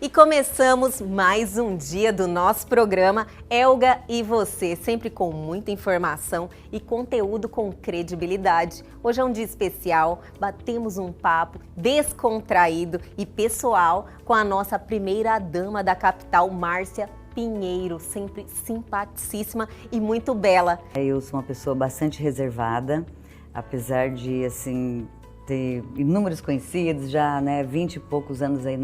E começamos mais um dia do nosso programa Elga e Você, sempre com muita informação e conteúdo com credibilidade. Hoje é um dia especial, batemos um papo descontraído e pessoal com a nossa primeira dama da capital, Márcia Pinheiro, sempre simpaticíssima e muito bela. Eu sou uma pessoa bastante reservada, apesar de ter inúmeros conhecidos, já 20 e poucos anos aí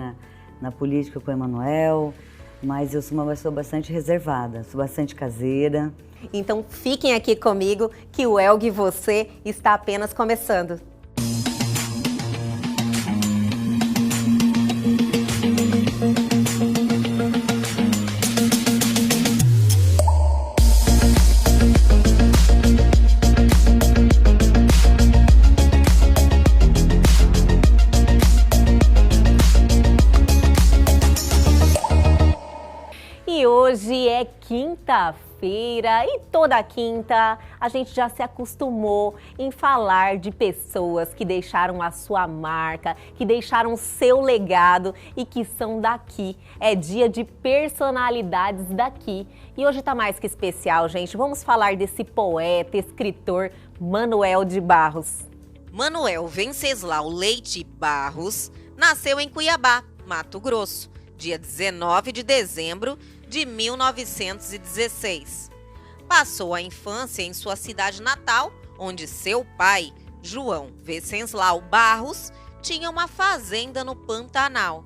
na política com o Emanuel, mas eu sou uma pessoa bastante reservada, sou bastante caseira. Então fiquem aqui comigo que o Elga e Você está apenas começando. Hoje é quinta-feira e toda quinta a gente já se acostumou em falar de pessoas que deixaram a sua marca, que deixaram o seu legado e que são daqui. É dia de personalidades daqui. E hoje tá mais que especial, gente. Vamos falar desse poeta, escritor Manoel de Barros. Manoel Venceslau Leite Barros nasceu em Cuiabá, Mato Grosso, dia 19 de dezembro de 1916. Passou a infância em sua cidade natal, onde seu pai, João Venceslau Barros, tinha uma fazenda no Pantanal.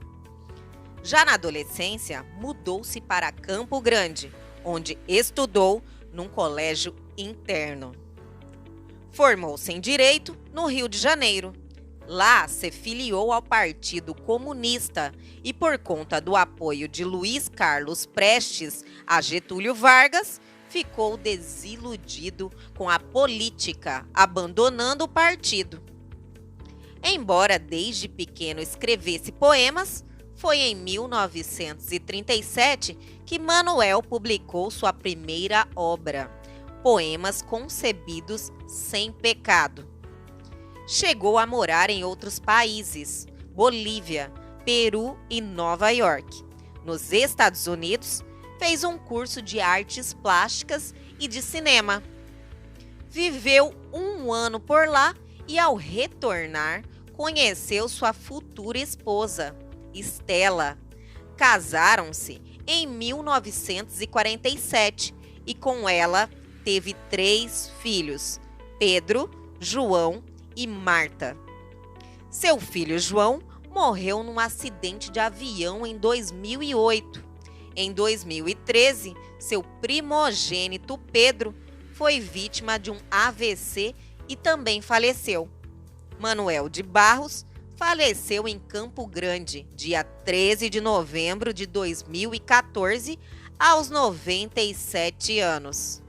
Já na adolescência, mudou-se para Campo Grande, onde estudou num colégio interno. Formou-se em Direito no Rio de Janeiro. Lá se filiou ao Partido Comunista e, por conta do apoio de Luiz Carlos Prestes a Getúlio Vargas, ficou desiludido com a política, abandonando o partido. Embora desde pequeno escrevesse poemas, foi em 1937 que Manoel publicou sua primeira obra, Poemas Concebidos Sem Pecado. Chegou a morar em outros países, Bolívia, Peru e Nova York. Nos Estados Unidos, fez um curso de artes plásticas e de cinema. Viveu um ano por lá e, ao retornar, conheceu sua futura esposa, Estela. Casaram-se em 1947 e com ela teve 3 filhos, Pedro, João e Marta. Seu filho João morreu num acidente de avião em 2008. Em 2013, seu primogênito Pedro foi vítima de um AVC e também faleceu. Manoel de Barros faleceu em Campo Grande, dia 13 de novembro de 2014, aos 97 anos.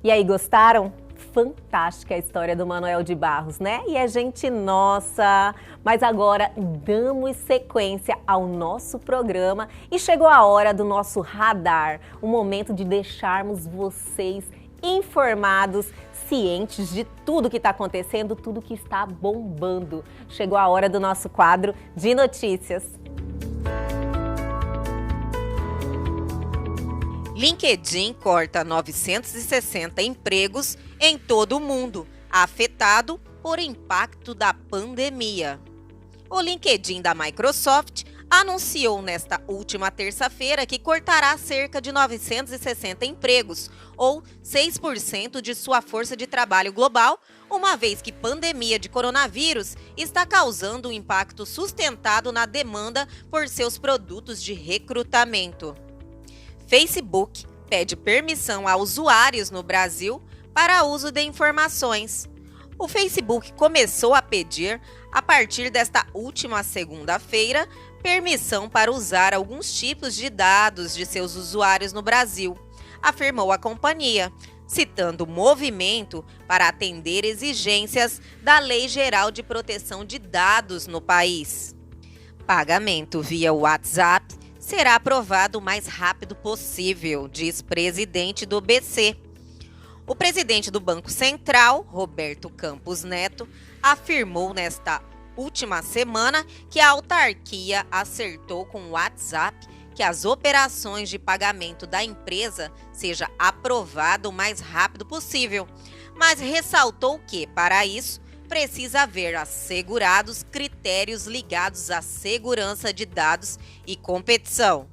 E aí, gostaram? Fantástica a história do Manoel de Barros, né? E é gente nossa! Mas agora damos sequência ao nosso programa e chegou a hora do nosso radar, o momento de deixarmos vocês informados, cientes de tudo que está acontecendo, tudo que está bombando. Chegou a hora do nosso quadro de notícias. LinkedIn corta 960 empregos em todo o mundo, afetado por impacto da pandemia. O LinkedIn da Microsoft anunciou nesta última terça-feira que cortará cerca de 960 empregos, ou 6% de sua força de trabalho global, uma vez que a pandemia de coronavírus está causando um impacto sustentado na demanda por seus produtos de recrutamento. Facebook pede permissão a usuários no Brasil para uso de informações. O Facebook começou a pedir, a partir desta última segunda-feira, permissão para usar alguns tipos de dados de seus usuários no Brasil, afirmou a companhia, citando o movimento para atender exigências da Lei Geral de Proteção de Dados no país. Pagamento via WhatsApp será aprovado o mais rápido possível, diz presidente do BC. O presidente do Banco Central, Roberto Campos Neto, afirmou nesta última semana que a autarquia acertou com o WhatsApp que as operações de pagamento da empresa seja aprovado o mais rápido possível, mas ressaltou que, para isso, precisa haver assegurados critérios ligados à segurança de dados e competição.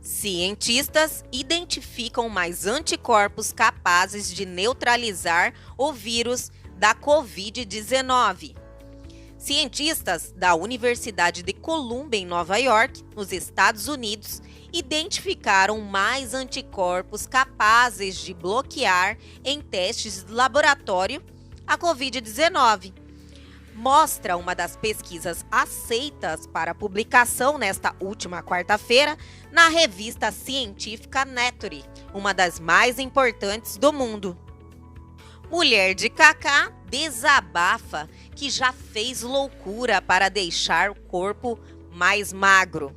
Cientistas identificam mais anticorpos capazes de neutralizar o vírus da Covid-19. Cientistas da Universidade de Columbia, em Nova York, nos Estados Unidos, identificaram mais anticorpos capazes de bloquear em testes de laboratório a Covid-19. Mostra uma das pesquisas aceitas para publicação nesta última quarta-feira na revista científica Nature, uma das mais importantes do mundo. Mulher de Kaká desabafa que já fez loucura para deixar o corpo mais magro.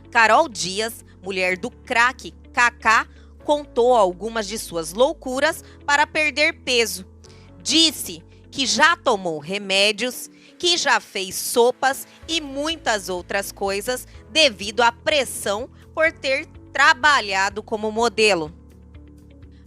Carol Dias, mulher do craque Kaká, contou algumas de suas loucuras para perder peso. Disse que já tomou remédios, que já fez sopas e muitas outras coisas devido à pressão por ter trabalhado como modelo.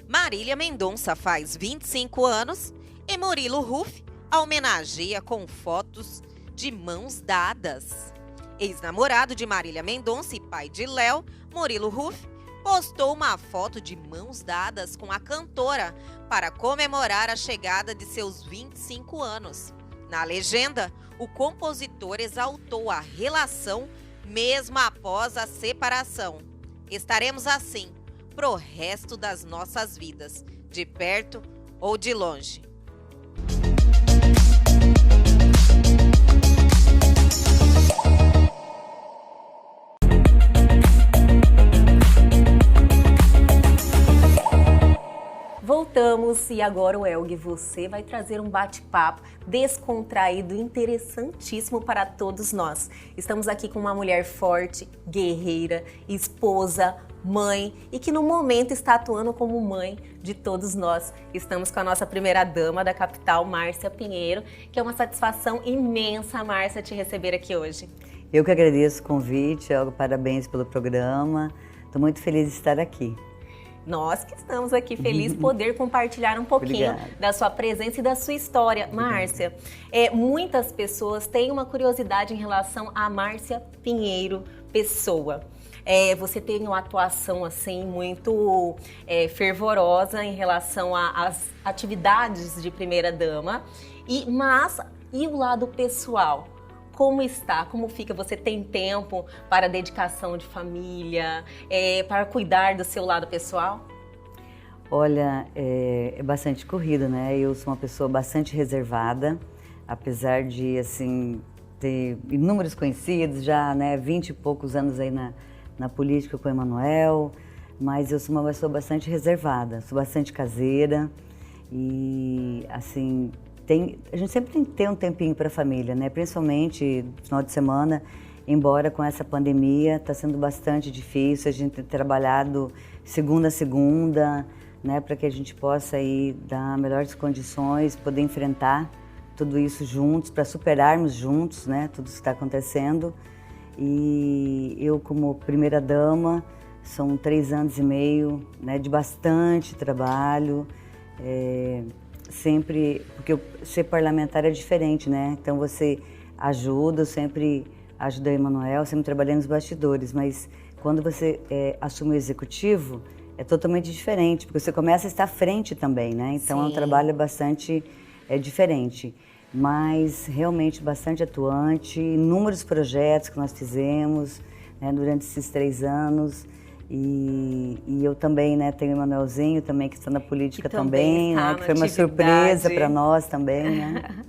Marília Mendonça faz 25 anos e Murilo Huff a homenageia com fotos de mãos dadas. Ex-namorado de Marília Mendonça e pai de Léo, Murilo Huff, postou uma foto de mãos dadas com a cantora para comemorar a chegada de seus 25 anos. Na legenda, o compositor exaltou a relação mesmo após a separação. Estaremos assim pro resto das nossas vidas, de perto ou de longe. Voltamos e agora, o Elg, você vai trazer um bate-papo descontraído, interessantíssimo para todos nós. Estamos aqui com uma mulher forte, guerreira, esposa, mãe e que no momento está atuando como mãe de todos nós. Estamos com a nossa primeira-dama da capital, Márcia Pinheiro, que é uma satisfação imensa, Márcia, te receber aqui hoje. Eu que agradeço o convite, Elga, parabéns pelo programa. Estou muito feliz de estar aqui. Nós que estamos aqui felizes poder compartilhar um pouquinho da sua presença e da sua história. Márcia, muitas pessoas têm uma curiosidade em relação a Márcia Pinheiro, pessoa. Você tem uma atuação assim muito fervorosa em relação às atividades de primeira-dama, e o lado pessoal? Como está? Como fica? Você tem tempo para dedicação de família, para cuidar do seu lado pessoal? Olha, é bastante corrido, né? Eu sou uma pessoa bastante reservada, apesar de, assim, ter inúmeros conhecidos, já, né, 20 e poucos anos aí na política com o Emanuel, mas eu sou uma pessoa bastante reservada, sou bastante caseira e, assim, a gente sempre tem que ter um tempinho para a família, né? Principalmente no final de semana, embora com essa pandemia está sendo bastante difícil, a gente tem trabalhado segunda a segunda, né? Para que a gente possa aí dar melhores condições, poder enfrentar tudo isso juntos, para superarmos juntos, né? Tudo isso que está acontecendo. E eu, como primeira-dama, são 3 anos e meio, né? De bastante trabalho, sempre, porque ser parlamentar é diferente, né? Então você ajuda, eu sempre ajudei o Emanuel, sempre trabalhei nos bastidores, mas quando você assume o executivo, é totalmente diferente, porque você começa a estar à frente também, né? Então Sim. É um trabalho bastante diferente, mas realmente bastante atuante, inúmeros projetos que nós fizemos, né, durante esses 3 anos. E eu também, né, tenho o Emanuelzinho também, que está na política também, né, que foi uma surpresa para nós também, né.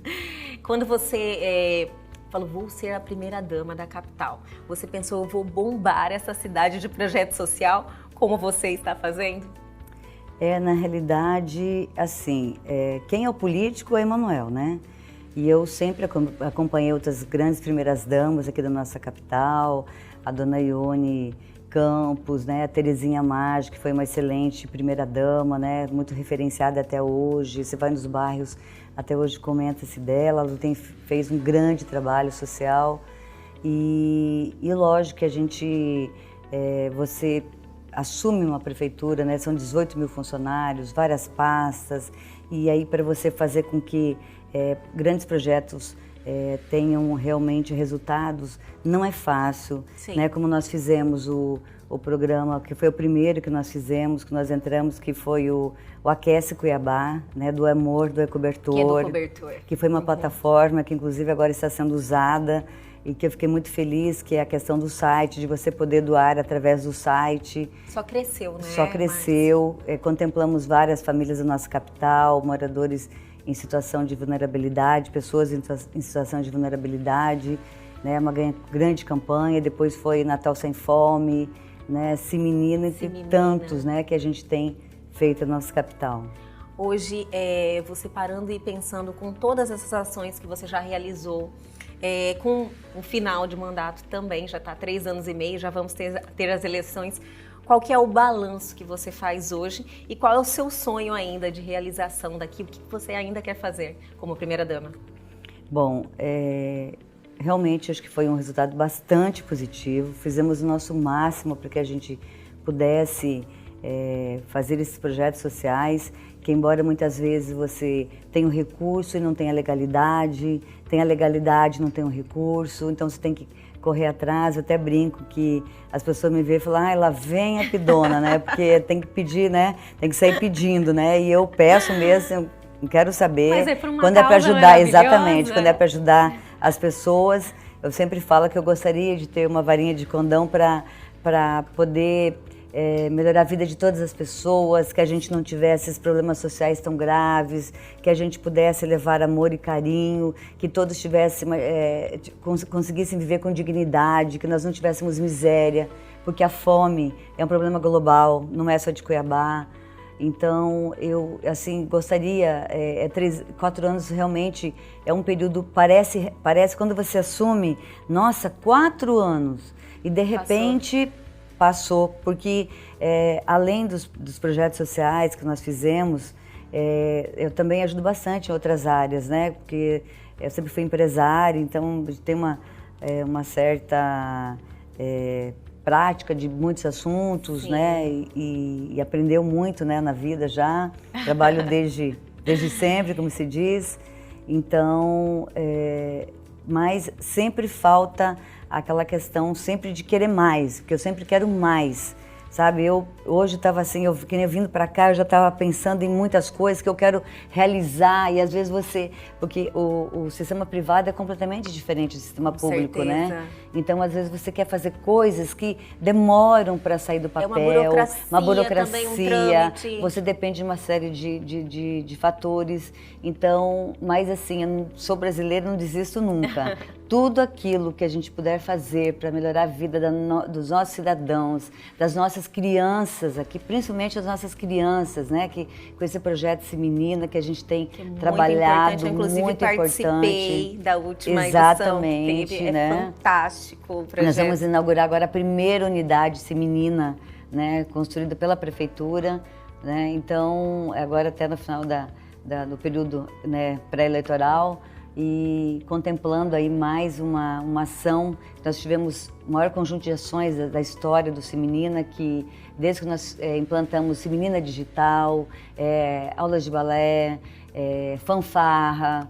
Quando você falou, vou ser a primeira-dama da capital, você pensou, eu vou bombar essa cidade de projeto social, como você está fazendo? Na realidade, assim, quem é o político é o Emanuel, né. E eu sempre acompanhei outras grandes primeiras-damas aqui da nossa capital, a dona Ione Campos, né? A Terezinha Maggi, que foi uma excelente primeira-dama, né? Muito referenciada até hoje. Você vai nos bairros, até hoje comenta-se dela. Ela fez um grande trabalho social. E lógico que a gente, você assume uma prefeitura, né? São 18 mil funcionários, várias pastas. E aí para você fazer com que grandes projetos tenham realmente resultados, não é fácil, né? Como nós fizemos o programa, que foi o primeiro que nós fizemos, que nós entramos, que foi o Aquece Cuiabá, né? Do Amor, do Cobertor, que é do Cobertor, que foi uma plataforma que inclusive agora está sendo usada e que eu fiquei muito feliz, que é a questão do site, de você poder doar através do site. Só cresceu, né? Só cresceu, contemplamos várias famílias da nossa capital, moradores em situação de vulnerabilidade, pessoas em situação de vulnerabilidade, né? Uma grande campanha, depois foi Natal Sem Fome, né? Se Menina, entre tantos, né? Que a gente tem feito na nossa capital. Hoje, você parando e pensando com todas essas ações que você já realizou, com o final de mandato também, já está 3 anos e meio, já vamos ter as eleições. Qual que é o balanço que você faz hoje e qual é o seu sonho ainda de realização daqui? O que você ainda quer fazer como primeira-dama? Bom, realmente acho que foi um resultado bastante positivo. Fizemos o nosso máximo para que a gente pudesse fazer esses projetos sociais, que embora muitas vezes você tenha o recurso e não tenha legalidade, tem a legalidade e não tem o recurso, então você tem que correr atrás. Eu até brinco que as pessoas me veem e falam, lá vem a pidona, né? Porque tem que pedir, né? Tem que sair pedindo, né? E eu peço mesmo, eu quero saber. Mas quando é para ajudar, exatamente, quando é para ajudar as pessoas, eu sempre falo que eu gostaria de ter uma varinha de condão para poder melhorar a vida de todas as pessoas, que a gente não tivesse esses problemas sociais tão graves, que a gente pudesse levar amor e carinho, que todos tivessem, conseguissem viver com dignidade, que nós não tivéssemos miséria, porque a fome é um problema global, não é só de Cuiabá. Então, eu assim gostaria, 4 anos realmente é um período, parece quando você assume, nossa, 4 anos, e de repente passou, porque além dos projetos sociais que nós fizemos, eu também ajudo bastante em outras áreas, né? Porque eu sempre fui empresária, então tem uma certa prática de muitos assuntos, né? E aprendeu muito, né, na vida já. Trabalho desde sempre, como se diz. Então, mas sempre falta aquela questão sempre de querer mais, porque eu sempre quero mais, sabe? Eu hoje estava assim, que nem vindo para cá, eu já estava pensando em muitas coisas que eu quero realizar, e às vezes porque o sistema privado é completamente diferente do sistema público, né? Então às vezes você quer fazer coisas que demoram para sair do papel, uma burocracia, também um trâmite. Você depende de uma série de fatores. Então, mas assim, eu sou brasileira, não desisto nunca. Tudo aquilo que a gente puder fazer para melhorar a vida dos nossos cidadãos, das nossas crianças aqui, principalmente as nossas crianças, né? Que com esse projeto Se Menina que a gente tem trabalhado, inclusive muito participei da última exatamente, edição que teve, né? Fantástico o projeto. Nós vamos inaugurar agora a primeira unidade Se Menina, né? Construída pela prefeitura, né? Então agora até no final do período, né, pré-eleitoral, e contemplando aí mais uma ação. Nós tivemos o maior conjunto de ações da história do Se Menina, que desde que nós implantamos Se Menina Digital, aulas de balé, fanfarra,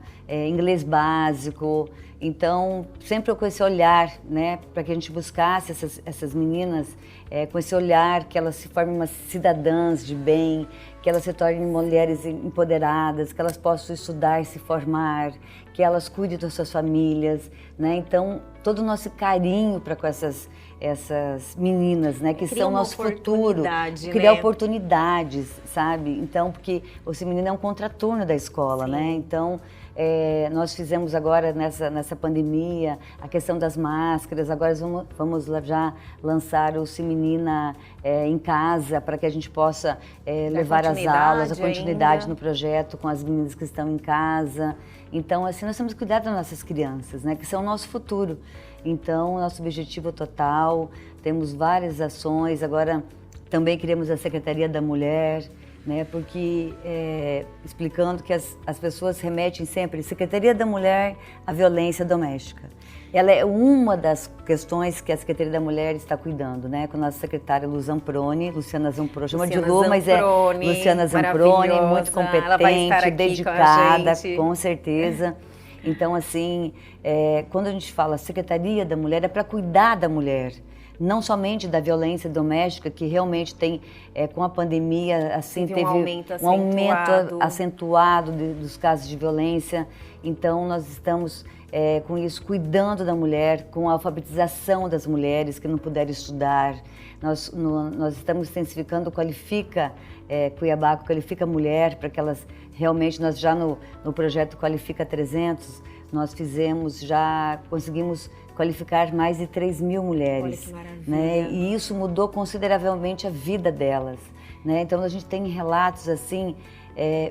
inglês básico. Então, sempre com esse olhar, né, para que a gente buscasse essas meninas com esse olhar, que elas se formem umas cidadãs de bem, que elas se tornem mulheres empoderadas, que elas possam estudar e se formar, que elas cuidem das suas famílias, né? Então, todo o nosso carinho para com essas meninas, né, que são o nosso futuro, criar oportunidades, sabe? Então, porque o Se Menina é um contraturno da escola, né? Então, nós fizemos agora nessa pandemia a questão das máscaras, agora vamos já lançar o Se Menina em Casa, para que a gente possa levar as aulas, a continuidade no projeto com as meninas que estão em casa. Então, assim, nós temos que cuidar das nossas crianças, né, que são o nosso futuro. Então, nosso objetivo total, temos várias ações, agora também criamos a Secretaria da Mulher, né, porque explicando que as pessoas remetem sempre Secretaria da Mulher à violência doméstica. Ela é uma das questões que a Secretaria da Mulher está cuidando, né, com a nossa secretária Luciana Zamproni, chama de Lu, mas é Luciana Zamproni, muito competente, dedicada, com certeza. Então, assim, quando a gente fala Secretaria da Mulher, é para cuidar da mulher, não somente da violência doméstica, que realmente tem, com a pandemia, assim, teve um aumento acentuado dos casos de violência. Então, nós estamos, com isso, cuidando da mulher, com a alfabetização das mulheres que não puderam estudar. Nós estamos intensificando o Qualifica Cuiabá, Qualifica Mulher, para que elas realmente, nós já no projeto Qualifica 300, nós conseguimos qualificar mais de 3.000 mulheres. Olha que maravilha. Né? E isso mudou consideravelmente a vida delas. Né? Então a gente tem relatos assim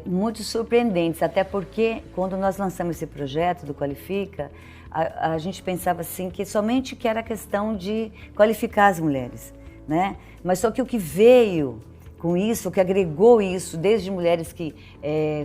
muito surpreendentes, até porque quando nós lançamos esse projeto do Qualifica, a gente pensava assim que somente que era questão de qualificar as mulheres. Né? Mas só que o que veio com isso, o que agregou isso, desde mulheres que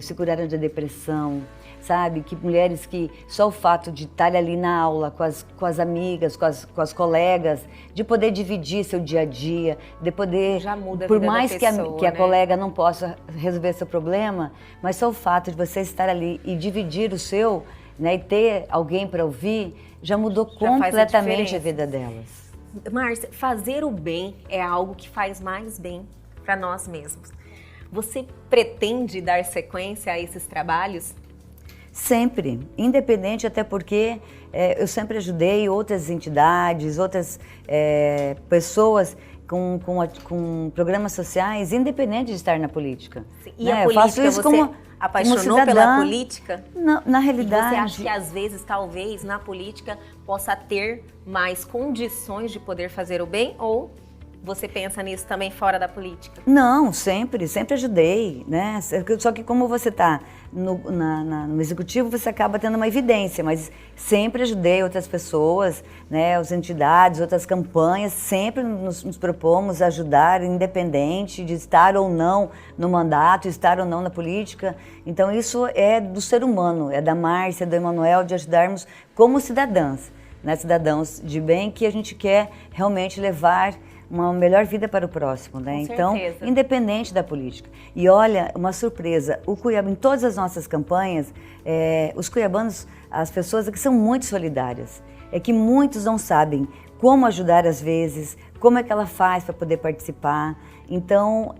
se curaram de depressão, sabe? Que mulheres que só o fato de estar ali na aula com as amigas, com as colegas, de poder dividir seu dia a dia, de poder, já muda a por vida mais da pessoa, que a né? colega não possa resolver seu problema, mas só o fato de você estar ali e dividir o seu, né, e ter alguém para ouvir, já mudou completamente a vida delas. Márcia, fazer o bem é algo que faz mais bem para nós mesmos. Você pretende dar sequência a esses trabalhos? Sempre, independente, até porque eu sempre ajudei outras entidades, outras pessoas com programas sociais, independente de estar na política. Sim. E a política, faço isso você apaixonou pela política? Na realidade. E você acha que às vezes, talvez, na política possa ter mais condições de poder fazer o bem, ou você pensa nisso também fora da política? Não, sempre ajudei, né? Só que como você está no executivo, você acaba tendo uma evidência, mas sempre ajudei outras pessoas, né? As entidades, outras campanhas, sempre nos propomos ajudar, independente de estar ou não no mandato, estar ou não na política. Então isso é do ser humano, é da Márcia, do Emanuel, de ajudarmos como cidadãs, né? Cidadãos de bem, que a gente quer realmente levar uma melhor vida para o próximo, né? Então, independente da política. E olha, uma surpresa, o Cuiabá, em todas as nossas campanhas, os cuiabanos, as pessoas aqui são muito solidárias. É que muitos não sabem como ajudar às vezes, como é que ela faz para poder participar. Então,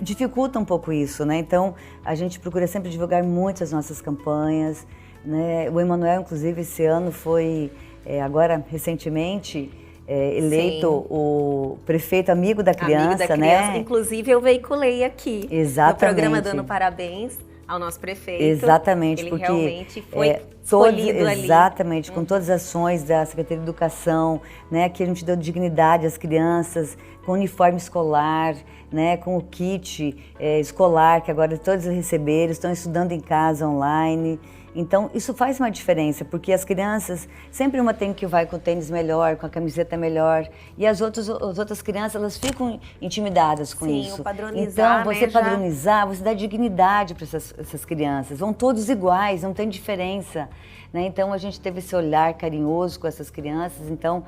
dificulta um pouco isso, né? Então, a gente procura sempre divulgar muito as nossas campanhas, né? O Emanuel, inclusive, esse ano foi, agora, recentemente, eleito o prefeito amigo da criança, né? Inclusive, eu veiculei aqui no programa dando parabéns ao nosso prefeito. Exatamente, ele porque realmente foi escolhido ali. Exatamente, com todas as ações da Secretaria de Educação, né, que a gente deu dignidade às crianças, com uniforme escolar, né, com o kit escolar, que agora todos receberam, estão estudando em casa, online. Então, isso faz uma diferença, porque as crianças, sempre uma tem que vai com o tênis melhor, com a camiseta melhor, e as outras crianças, elas ficam intimidadas com isso. Sim, o padronizar, então, você padronizar, você dá dignidade para essas crianças, vão todos iguais, não tem diferença. Né? Então, a gente teve esse olhar carinhoso com essas crianças, então,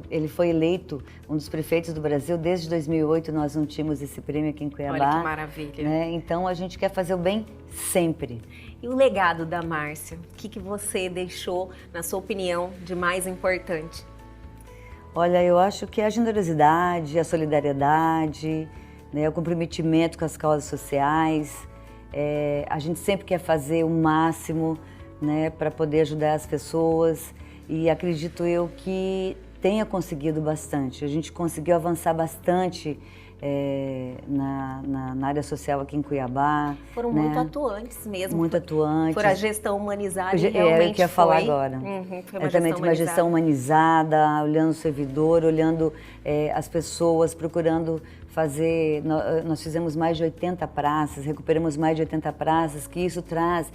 ele foi eleito um dos prefeitos do Brasil. Desde 2008 nós não tínhamos esse prêmio aqui em Cuiabá. Olha que maravilha. Né? Então, a gente quer fazer o bem sempre. E o legado da Márcia? O que você deixou, na sua opinião, de mais importante? Olha, eu acho que a generosidade, a solidariedade, né, o comprometimento com as causas sociais. A gente sempre quer fazer o máximo, né, para poder ajudar as pessoas, e acredito eu que tenha conseguido bastante. A gente conseguiu avançar bastante na área social aqui em Cuiabá. Foram muito atuantes mesmo. Muito atuantes. Por a gestão humanizada e realmente eu queria falar agora. Foi uma Exatamente, uma gestão humanizada, olhando o servidor, olhando as pessoas, procurando fazer. Nós fizemos mais de 80 praças, recuperamos mais de 80 praças, que isso traz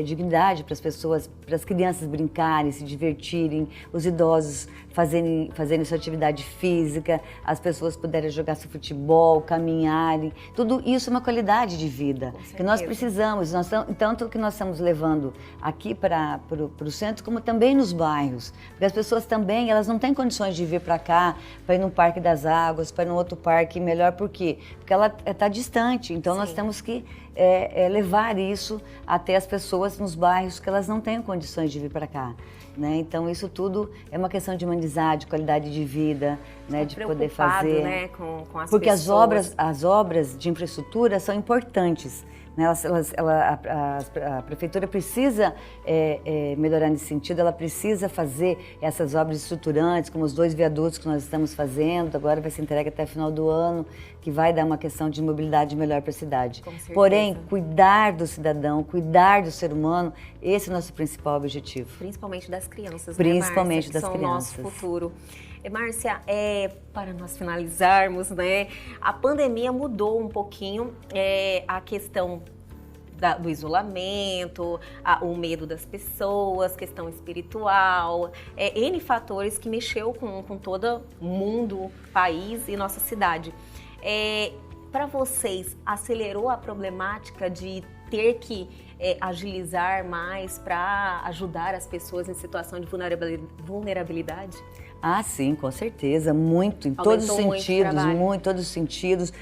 dignidade para as pessoas, para as crianças brincarem, se divertirem, os idosos fazerem sua atividade física, as pessoas puderem jogar seu futebol, caminharem. Tudo isso é uma qualidade de vida que nós precisamos. Tanto que nós estamos levando aqui para o centro, como também nos bairros. Porque as pessoas também, elas não têm condições de vir para cá, para ir no Parque das Águas, para ir num outro parque melhor. Por quê? Porque ela está distante. Então, nós temos que levar isso até as pessoas nos bairros que elas não têm condições de vir para cá. Né? Então, isso tudo é uma questão de humanidade, qualidade de vida, né? De poder fazer. Né? Com as porque pessoas. as obras de infraestrutura são importantes. Né? A prefeitura precisa melhorar nesse sentido, ela precisa fazer essas obras estruturantes, como os 2 viadutos que nós estamos fazendo, agora vai ser entregue até o final do ano, que vai dar uma questão de mobilidade melhor para a cidade. Porém, cuidar do cidadão, cuidar do ser humano, esse é o nosso principal objetivo. Principalmente das crianças, Principalmente né, Márcia, das que são crianças. o nosso futuro. Márcia, para nós finalizarmos, né, a pandemia mudou um pouquinho a questão do isolamento, o medo das pessoas, questão espiritual, N fatores que mexeu com todo o mundo, país e nossa cidade. Para vocês, acelerou a problemática de ter que agilizar mais para ajudar as pessoas em situação de vulnerabilidade? Ah, sim, com certeza, muito, em todos os sentidos, todos os sentidos.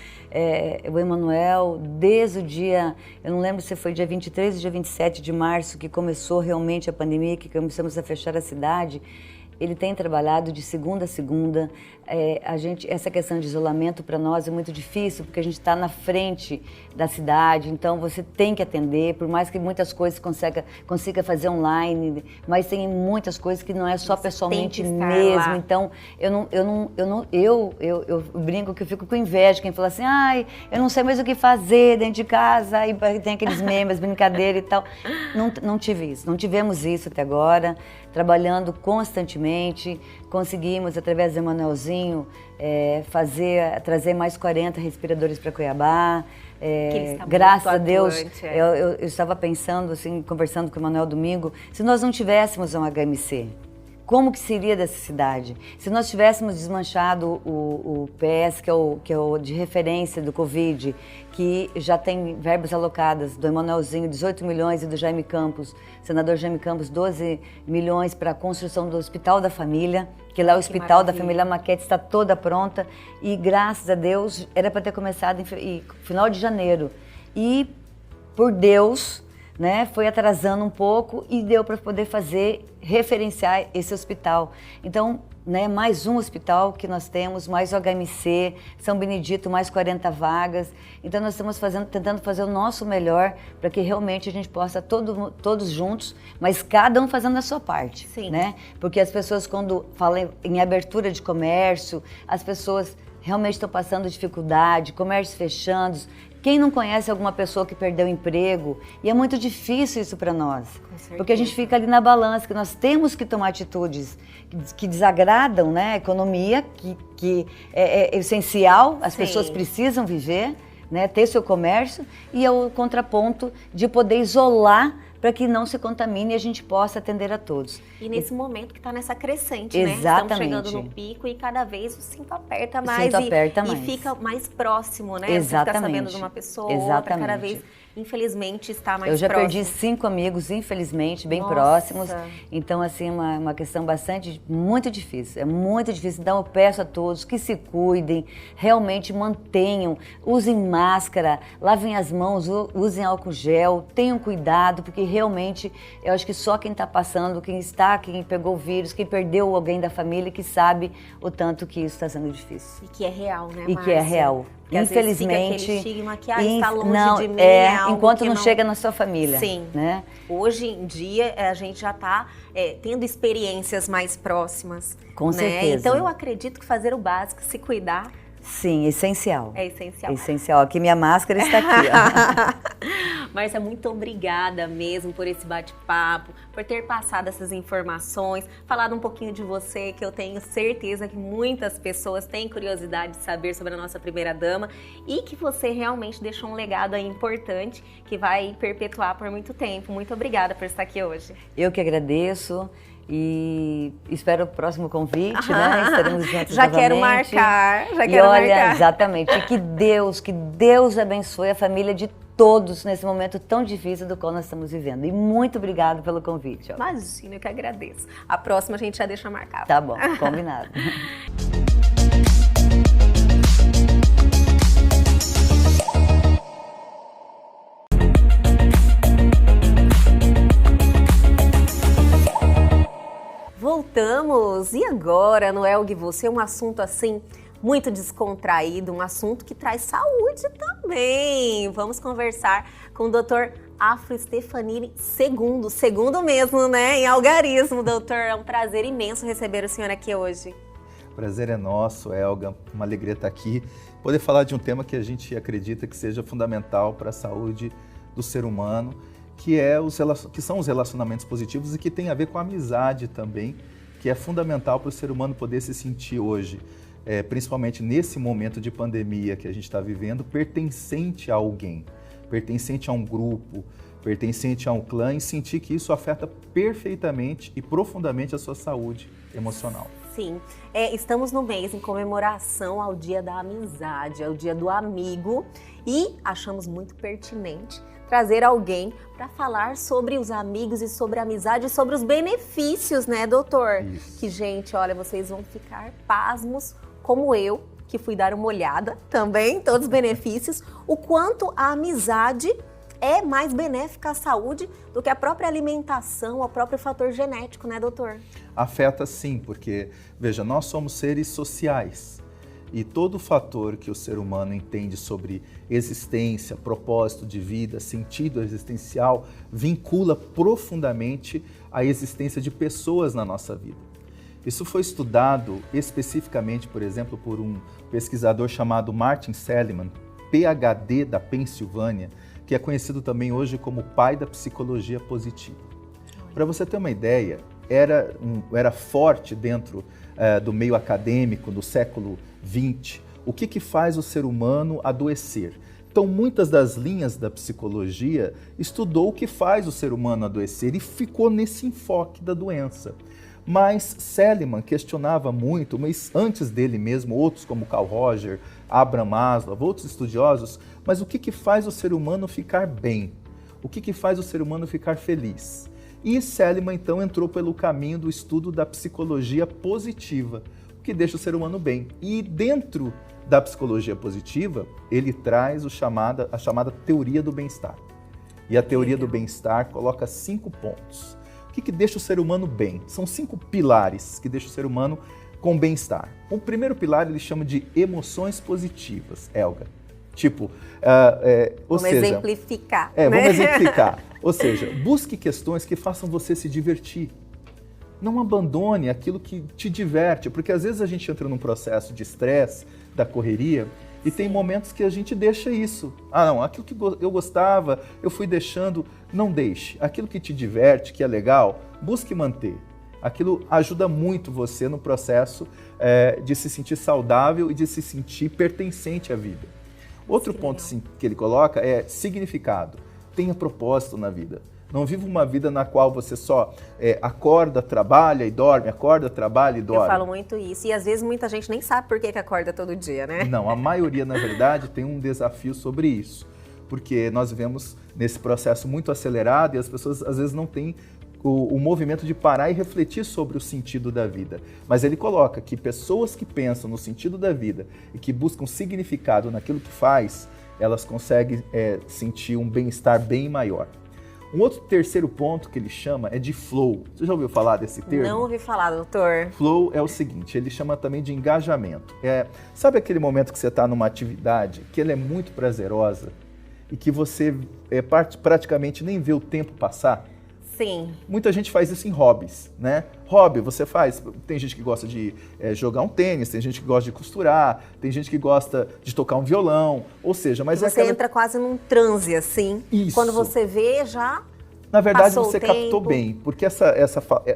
O Emanuel, desde o dia, eu não lembro se foi dia 23 ou dia 27 de março, que começou realmente a pandemia, que começamos a fechar a cidade, ele tem trabalhado de segunda a segunda. Essa questão de isolamento para nós é muito difícil, porque a gente está na frente da cidade, então você tem que atender, por mais que muitas coisas consiga fazer online, mas tem muitas coisas que não é só pessoalmente mesmo. Lá. Então, eu brinco que eu fico com inveja, quem fala assim, eu não sei mais o que fazer dentro de casa, aí tem aqueles memes, brincadeira e tal. Não tive isso, não tivemos isso até agora, trabalhando constantemente, conseguimos, através do Emanuelzinho, trazer mais 40 respiradores para Cuiabá. Graças a Deus, eu estava pensando, assim, conversando com o Emanuel domingo, se nós não tivéssemos um HMC, como que seria dessa cidade? Se nós tivéssemos desmanchado o PS, que é o de referência do Covid, que já tem verbas alocadas, do Emanuelzinho 18 milhões e do Jaime Campos, senador Jaime Campos, 12 milhões para a construção do Hospital da Família, que lá é o Hospital da Família, a maquete está toda pronta e graças a Deus era para ter começado em final de janeiro. E por Deus, né, foi atrasando um pouco e deu para poder referenciar esse hospital. Então, né, mais um hospital que nós temos, mais o HMC, São Benedito, mais 40 vagas. Então, nós estamos tentando fazer o nosso melhor para que realmente a gente possa, todos juntos, mas cada um fazendo a sua parte. Sim. Né? Porque as pessoas, quando falam em abertura de comércio, as pessoas realmente estão passando dificuldade, comércios fechando. Quem não conhece alguma pessoa que perdeu o emprego? E é muito difícil isso para nós. Porque a gente fica ali na balança, que nós temos que tomar atitudes que desagradam, né, a economia, que é essencial, as pessoas precisam viver, né, ter seu comércio, e é o contraponto de poder isolar para que não se contamine e a gente possa atender a todos. E nesse momento que está nessa crescente, exatamente, né? Estamos chegando no pico e cada vez o cinto aperta mais, e fica mais próximo, né? Exatamente. Você fica sabendo de uma pessoa, outra, cada vez, infelizmente, está mais próximo. Eu já perdi 5 amigos, infelizmente, bem próximos. Então, assim, é uma questão muito difícil. É muito difícil. Então, eu peço a todos que se cuidem, realmente mantenham, usem máscara, lavem as mãos, usem álcool gel, tenham cuidado, porque realmente, eu acho que só quem está passando, quem pegou o vírus, quem perdeu alguém da família, que sabe o tanto que isso está sendo difícil. E que é real, né, Márcia? E que é real. Porque infelizmente, fica aquele estigma que está longe de mim, enquanto não chega na sua família. Sim. Né? Hoje em dia, a gente já está tendo experiências mais próximas. Com certeza. Então, eu acredito que fazer o básico, se cuidar, Sim, essencial. É essencial. É essencial. Aqui minha máscara está aqui, ó. Márcia, muito obrigada mesmo por esse bate-papo, por ter passado essas informações, falado um pouquinho de você, que eu tenho certeza que muitas pessoas têm curiosidade de saber sobre a nossa primeira-dama e que você realmente deixou um legado aí importante que vai perpetuar por muito tempo. Muito obrigada por estar aqui hoje. Eu que agradeço. E espero o próximo convite, né? Estaremos juntos já novamente. Quero marcar, já e quero olha, marcar. Exatamente, e que Deus abençoe a família de todos nesse momento tão difícil do qual nós estamos vivendo. E muito obrigado pelo convite. Ó. Imagina, eu que agradeço. A próxima a gente já deixa marcado. Tá bom, combinado. Voltamos! E agora, no Elgue Você, um assunto assim muito descontraído, um assunto que traz saúde também. Vamos conversar com o Dr. Afro Stefanini segundo mesmo, né? Em algarismo, doutor. É um prazer imenso receber o senhor aqui hoje. O prazer é nosso, Elga. Uma alegria estar aqui. Poder falar de um tema que a gente acredita que seja fundamental para a saúde do ser humano, que são os relacionamentos positivos e que tem a ver com a amizade também, que é fundamental para o ser humano poder se sentir hoje, principalmente nesse momento de pandemia que a gente está vivendo, pertencente a alguém, pertencente a um grupo, pertencente a um clã, e sentir que isso afeta perfeitamente e profundamente a sua saúde emocional. Sim, estamos no mês em comemoração ao Dia da Amizade, ao Dia do Amigo, e achamos muito pertinente trazer alguém para falar sobre os amigos e sobre a amizade e sobre os benefícios, né, doutor? Isso. Que, gente, olha, vocês vão ficar pasmos, como eu, que fui dar uma olhada também, todos os benefícios, o quanto a amizade é mais benéfica à saúde do que a própria alimentação, o próprio fator genético, né, doutor? Afeta sim, porque, veja, nós somos seres sociais. E todo fator que o ser humano entende sobre existência, propósito de vida, sentido existencial, vincula profundamente a existência de pessoas na nossa vida. Isso foi estudado especificamente, por exemplo, por um pesquisador chamado Martin Seligman, PhD da Pensilvânia, que é conhecido também hoje como o pai da psicologia positiva. Para você ter uma ideia, era forte dentro do meio acadêmico do século XX, o que faz o ser humano adoecer. Então, muitas das linhas da psicologia estudou o que faz o ser humano adoecer e ficou nesse enfoque da doença. Mas Seligman questionava muito, mas antes dele mesmo, outros como Carl Rogers, Abraham Maslow, outros estudiosos, mas o que faz o ser humano ficar bem? O que faz o ser humano ficar feliz? E Seligman, então, entrou pelo caminho do estudo da psicologia positiva, o que deixa o ser humano bem. E dentro da psicologia positiva, ele traz a chamada teoria do bem-estar. E a teoria do bem-estar coloca 5 pontos. O que deixa o ser humano bem? São 5 pilares que deixam o ser humano com bem-estar. O primeiro pilar ele chama de emoções positivas, Elga. Vamos exemplificar. Vamos exemplificar. Ou seja, busque questões que façam você se divertir. Não abandone aquilo que te diverte, porque às vezes a gente entra num processo de estresse, da correria, e tem momentos que a gente deixa isso. Não, aquilo que eu gostava, eu fui deixando. Não deixe. Aquilo que te diverte, que é legal, busque manter. Aquilo ajuda muito você no processo de se sentir saudável e de se sentir pertencente à vida. Outro ponto que ele coloca é significado. Tenha propósito na vida. Não viva uma vida na qual você só acorda, trabalha e dorme, acorda, trabalha e dorme. Eu falo muito isso. E às vezes muita gente nem sabe por que acorda todo dia, né? Não, a maioria, na verdade, tem um desafio sobre isso. Porque nós vivemos nesse processo muito acelerado e as pessoas às vezes não têm o movimento de parar e refletir sobre o sentido da vida. Mas ele coloca que pessoas que pensam no sentido da vida e que buscam significado naquilo que faz, elas conseguem sentir um bem-estar bem maior. Um outro terceiro ponto que ele chama é de flow. Você já ouviu falar desse termo? Não ouvi falar, doutor. Flow é o seguinte, ele chama também de engajamento. Sabe aquele momento que você está numa atividade que ela é muito prazerosa e que você praticamente nem vê o tempo passar? Sim. Muita gente faz isso em hobbies, né? Hobby você faz, tem gente que gosta de jogar um tênis, tem gente que gosta de costurar, tem gente que gosta de tocar um violão, ou seja, mas você entra quase num transe, assim. Isso. Quando você vê, já na verdade, passou você o tempo. captou bem, porque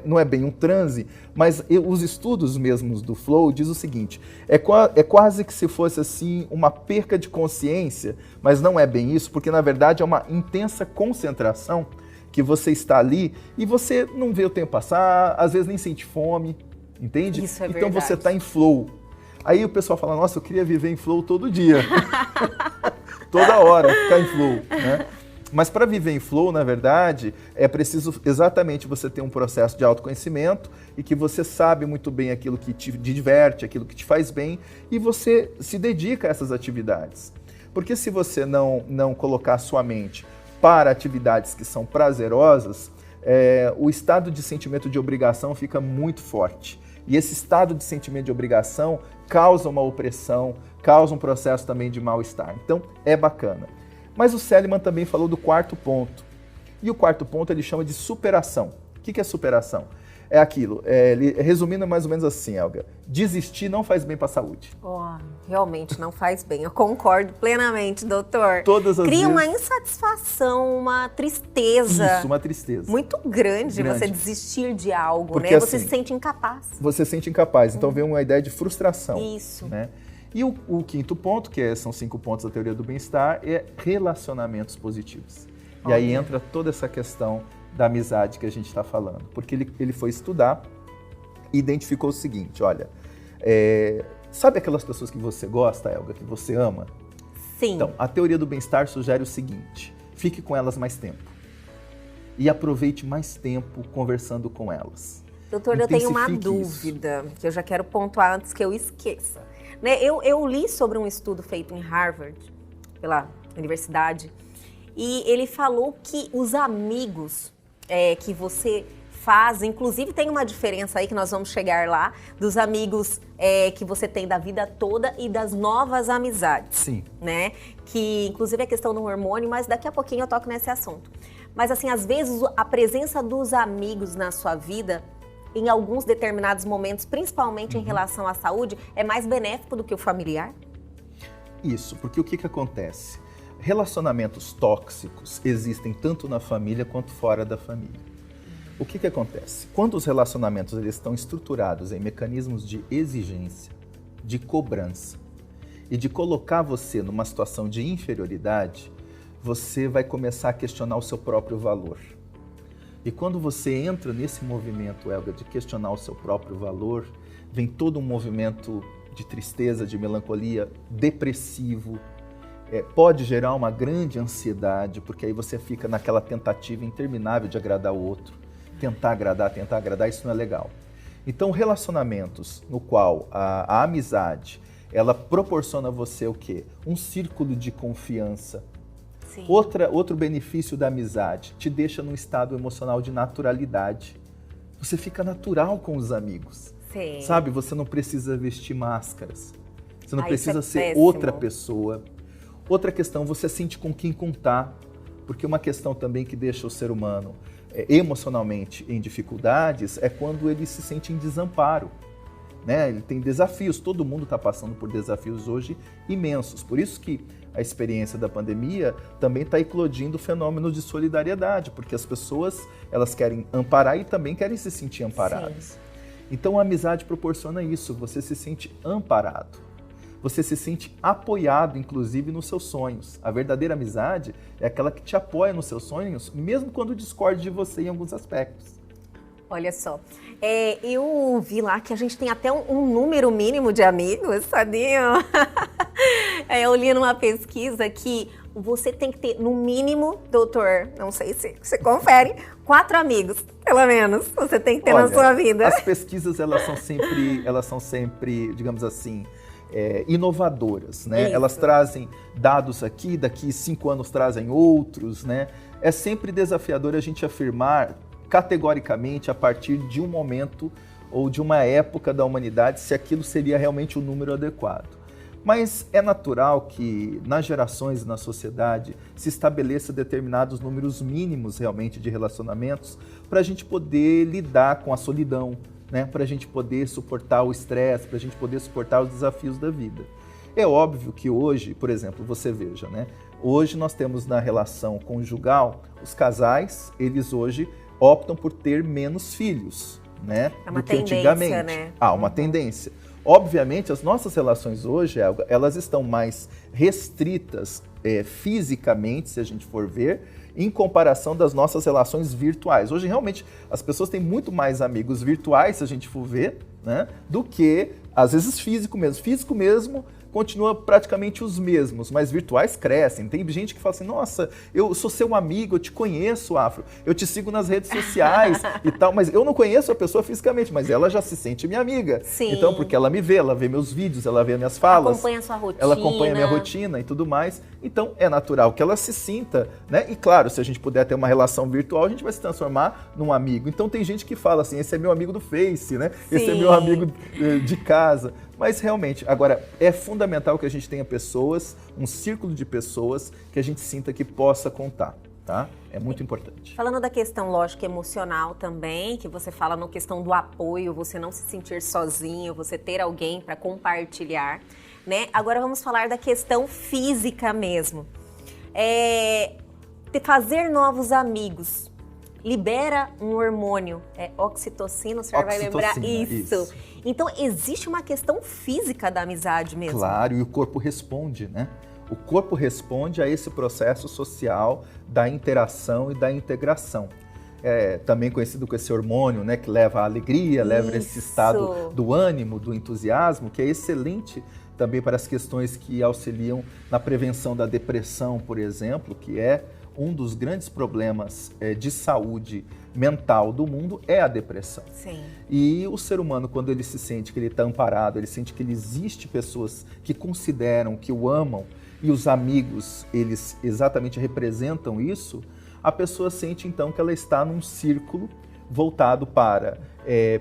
não é bem um transe, mas os estudos mesmos do flow diz o seguinte, é quase que se fosse assim uma perca de consciência, mas não é bem isso, porque na verdade é uma intensa concentração que você está ali e você não vê o tempo passar, às vezes nem sente fome, entende? Isso é então verdade. você está em flow. Aí o pessoal fala, nossa, eu queria viver em flow todo dia. Toda hora, ficar em flow, né? Mas para viver em flow, na verdade, é preciso exatamente você ter um processo de autoconhecimento e que você sabe muito bem aquilo que te diverte, aquilo que te faz bem e você se dedica a essas atividades. Porque se você não colocar a sua mente para atividades que são prazerosas, o estado de sentimento de obrigação fica muito forte. E esse estado de sentimento de obrigação causa uma opressão, causa um processo também de mal-estar. Então, é bacana. Mas o Seligman também falou do quarto ponto. E o quarto ponto ele chama de superação. O que é superação? É aquilo, resumindo mais ou menos assim, Elga, desistir não faz bem para a saúde. Realmente não faz bem, eu concordo plenamente, doutor. Todas as Cria vezes... uma insatisfação, uma tristeza. Isso, uma tristeza. Muito grande você desistir de algo, porque, né? Você assim, se sente incapaz. Você se sente incapaz, então vem uma ideia de frustração. Isso. Né? E o quinto ponto, são 5 pontos da teoria do bem-estar, é relacionamentos positivos. E aí entra toda essa questão da amizade que a gente está falando. Porque ele foi estudar e identificou o seguinte, olha, sabe aquelas pessoas que você gosta, Elga, que você ama? Sim. Então, a teoria do bem-estar sugere o seguinte, fique com elas mais tempo. E aproveite mais tempo conversando com elas. Doutor, eu tenho uma dúvida, que eu já quero pontuar antes que eu esqueça. Né? Eu li sobre um estudo feito em Harvard, pela universidade, e ele falou que os amigos que você faz, inclusive tem uma diferença aí que nós vamos chegar lá, dos amigos que você tem da vida toda e das novas amizades. Sim. Né? Que inclusive é questão do hormônio, mas daqui a pouquinho eu toco nesse assunto. Mas assim, às vezes a presença dos amigos na sua vida em alguns determinados momentos, principalmente em relação à saúde, é mais benéfico do que o familiar? Isso, porque o que acontece? Relacionamentos tóxicos existem tanto na família quanto fora da família. O que acontece? Quando os relacionamentos eles estão estruturados em mecanismos de exigência, de cobrança e de colocar você numa situação de inferioridade, você vai começar a questionar o seu próprio valor. E quando você entra nesse movimento, Elga, de questionar o seu próprio valor, vem todo um movimento de tristeza, de melancolia, depressivo. Pode gerar uma grande ansiedade, porque aí você fica naquela tentativa interminável de agradar o outro. Tentar agradar, isso não é legal. Então, relacionamentos no qual a amizade, ela proporciona a você o quê? Um círculo de confiança. Sim. Outro benefício da amizade, te deixa num estado emocional de naturalidade. Você fica natural com os amigos. Sim. Sabe, você não precisa vestir máscaras. Você não precisa ser péssimo. outra pessoa. Outra questão, você sente com quem contar. Porque uma questão também que deixa o ser humano emocionalmente em dificuldades é quando ele se sente em desamparo. Né? Ele tem desafios, todo mundo está passando por desafios hoje imensos. Por isso que a experiência da pandemia também está eclodindo fenômenos de solidariedade, porque as pessoas elas querem amparar e também querem se sentir amparadas. Sim. Então a amizade proporciona isso, você se sente amparado, você se sente apoiado, inclusive, nos seus sonhos. A verdadeira amizade é aquela que te apoia nos seus sonhos, mesmo quando discorde de você em alguns aspectos. Olha só, eu vi lá que a gente tem até um número mínimo de amigos, sabia? Eu li numa pesquisa que você tem que ter, no mínimo, doutor, não sei se você confere, 4 amigos, pelo menos, você tem que ter na sua vida. As pesquisas, elas são sempre, digamos assim, inovadoras, né? Isso. Elas trazem dados aqui, daqui 5 anos trazem outros, né? É sempre desafiador a gente afirmar categoricamente, a partir de um momento ou de uma época da humanidade, se aquilo seria realmente o número adequado. Mas é natural que nas gerações e na sociedade se estabeleça determinados números mínimos realmente de relacionamentos para a gente poder lidar com a solidão, né? Para a gente poder suportar o estresse, para a gente poder suportar os desafios da vida. É óbvio que hoje, por exemplo, você veja, né? Hoje nós temos na relação conjugal, os casais, eles hoje optam por ter menos filhos, né? É uma do que tendência, antigamente. né? Há uma tendência. Obviamente, as nossas relações hoje, elas estão mais restritas fisicamente, se a gente for ver, em comparação das nossas relações virtuais. Hoje, realmente, as pessoas têm muito mais amigos virtuais, se a gente for ver, né, do que, às vezes, físico mesmo. Físico mesmo continua praticamente os mesmos, mas virtuais crescem. Tem gente que fala assim, nossa, eu sou seu amigo, eu te conheço, Afro, eu te sigo nas redes sociais e tal, mas eu não conheço a pessoa fisicamente, mas ela já se sente minha amiga. Sim. Então, porque ela me vê, ela vê meus vídeos, ela vê minhas falas. Acompanha a sua rotina. Ela acompanha a minha rotina e tudo mais. Então, é natural que ela se sinta, né? E claro, se a gente puder ter uma relação virtual, a gente vai se transformar num amigo. Então, tem gente que fala assim, esse é meu amigo do Face, né? Esse é Sim. meu amigo de casa. Mas realmente, agora, é fundamental que a gente tenha pessoas, um círculo de pessoas que a gente sinta que possa contar, tá? É muito importante. Falando da questão, lógico, emocional também, que você fala na questão do apoio, você não se sentir sozinho, você ter alguém para compartilhar, né? Agora vamos falar da questão física mesmo. Fazer novos amigos. Libera um hormônio, oxitocina, o senhor vai lembrar isso. Então, existe uma questão física da amizade mesmo. Claro, e o corpo responde, né? O corpo responde a esse processo social da interação e da integração. Também conhecido com esse hormônio, né, que leva à alegria, leva esse estado do ânimo, do entusiasmo, que é excelente também para as questões que auxiliam na prevenção da depressão, por exemplo, que é um dos grandes problemas de saúde mental do mundo é a depressão. Sim. E o ser humano, quando ele se sente que ele está amparado, ele sente que ele existe pessoas que consideram, que o amam, e os amigos, eles exatamente representam isso, a pessoa sente então que ela está num círculo voltado para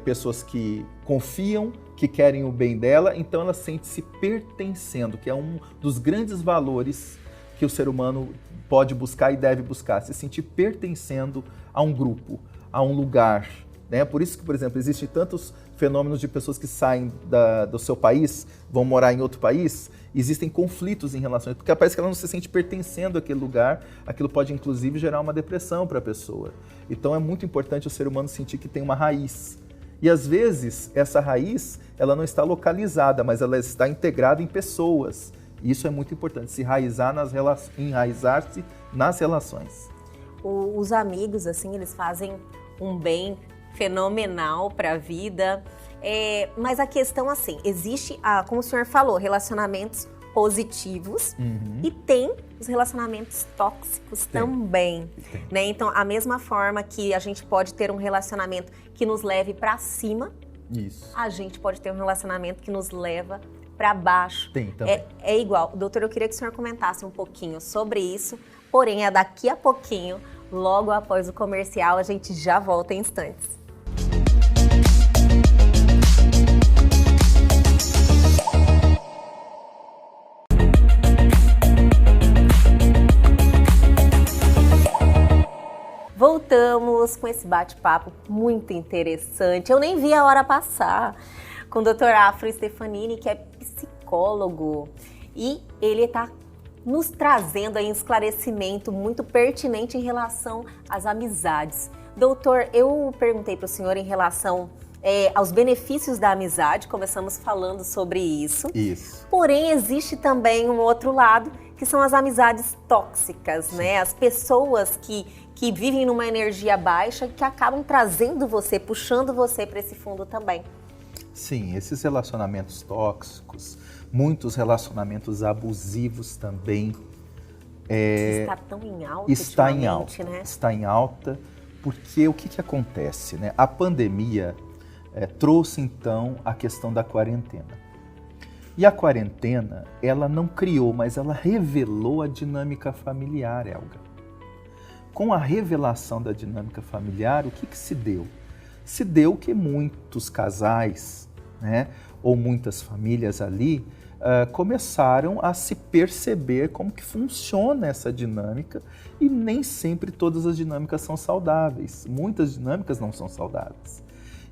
pessoas que confiam, que querem o bem dela, então ela sente-se pertencendo, que é um dos grandes valores que o ser humano pode buscar e deve buscar, se sentir pertencendo a um grupo, a um lugar, né? Por isso que, por exemplo, existem tantos fenômenos de pessoas que saem do seu país, vão morar em outro país, existem conflitos em relação a isso, porque parece que ela não se sente pertencendo àquele lugar, aquilo pode inclusive gerar uma depressão para a pessoa. Então é muito importante o ser humano sentir que tem uma raiz. E às vezes essa raiz, ela não está localizada, mas ela está integrada em pessoas. Isso é muito importante, se enraizar-se nas relações. Os amigos, assim, eles fazem um bem fenomenal para a vida. Mas a questão, assim, existe, como o senhor falou, relacionamentos positivos e tem os relacionamentos tóxicos também. Né? Então, a mesma forma que a gente pode ter um relacionamento que nos leve para cima, a gente pode ter um relacionamento que nos leva para baixo. Tem também. É igual. Doutor, eu queria que o senhor comentasse um pouquinho sobre isso, porém, daqui a pouquinho, logo após o comercial, a gente já volta em instantes. Voltamos com esse bate-papo muito interessante. Eu nem vi a hora passar. Com o Dr. Afro Stefanini, que é psicólogo, e ele está nos trazendo aí um esclarecimento muito pertinente em relação às amizades. Doutor, eu perguntei para o senhor em relação aos benefícios da amizade, começamos falando sobre isso. Isso. Porém, existe também um outro lado, que são as amizades tóxicas, né? As pessoas que vivem numa energia baixa, que acabam trazendo você, puxando você para esse fundo também. Sim, esses relacionamentos tóxicos, muitos relacionamentos abusivos também. Está tão em alta está em alta, né? Está em alta, porque o que acontece, né? A pandemia trouxe então a questão da quarentena. E a quarentena, ela não criou, mas ela revelou a dinâmica familiar, Elga. Com a revelação da dinâmica familiar, o que se deu? Se deu que muitos casais, né, ou muitas famílias ali, começaram a se perceber como que funciona essa dinâmica e nem sempre todas as dinâmicas são saudáveis. Muitas dinâmicas não são saudáveis.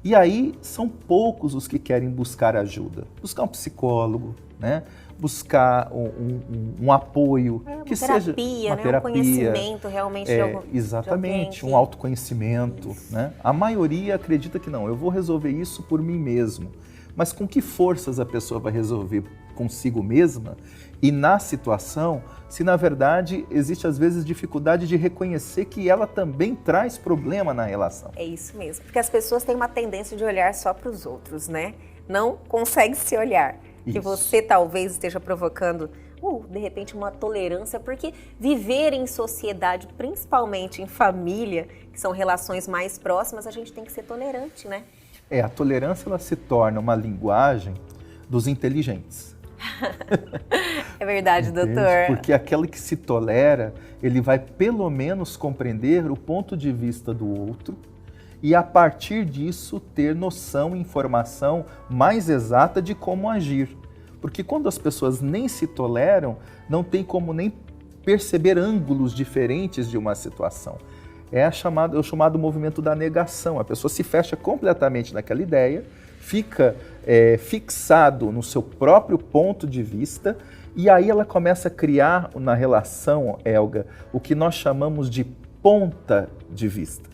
E aí são poucos os que querem buscar ajuda. Buscar um psicólogo, né? Buscar um apoio, que seja uma terapia, um conhecimento realmente exatamente, de um autoconhecimento, né? A maioria acredita que não, eu vou resolver isso por mim mesmo. Mas com que forças a pessoa vai resolver consigo mesma e na situação, se na verdade existe às vezes dificuldade de reconhecer que ela também traz problema na relação? É isso mesmo, porque as pessoas têm uma tendência de olhar só para os outros, né? Não consegue se olhar. Que você talvez esteja provocando, de repente, uma tolerância, porque viver em sociedade, principalmente em família, que são relações mais próximas, a gente tem que ser tolerante, né? A tolerância ela se torna uma linguagem dos inteligentes. É verdade, Entende? doutor. Porque aquele que se tolera, ele vai pelo menos compreender o ponto de vista do outro e a partir disso ter noção e informação mais exata de como agir. Porque quando as pessoas nem se toleram, não tem como nem perceber ângulos diferentes de uma situação. É o chamado movimento da negação. A pessoa se fecha completamente naquela ideia, fica fixado no seu próprio ponto de vista e aí ela começa a criar na relação, Helga, o que nós chamamos de ponta de vista.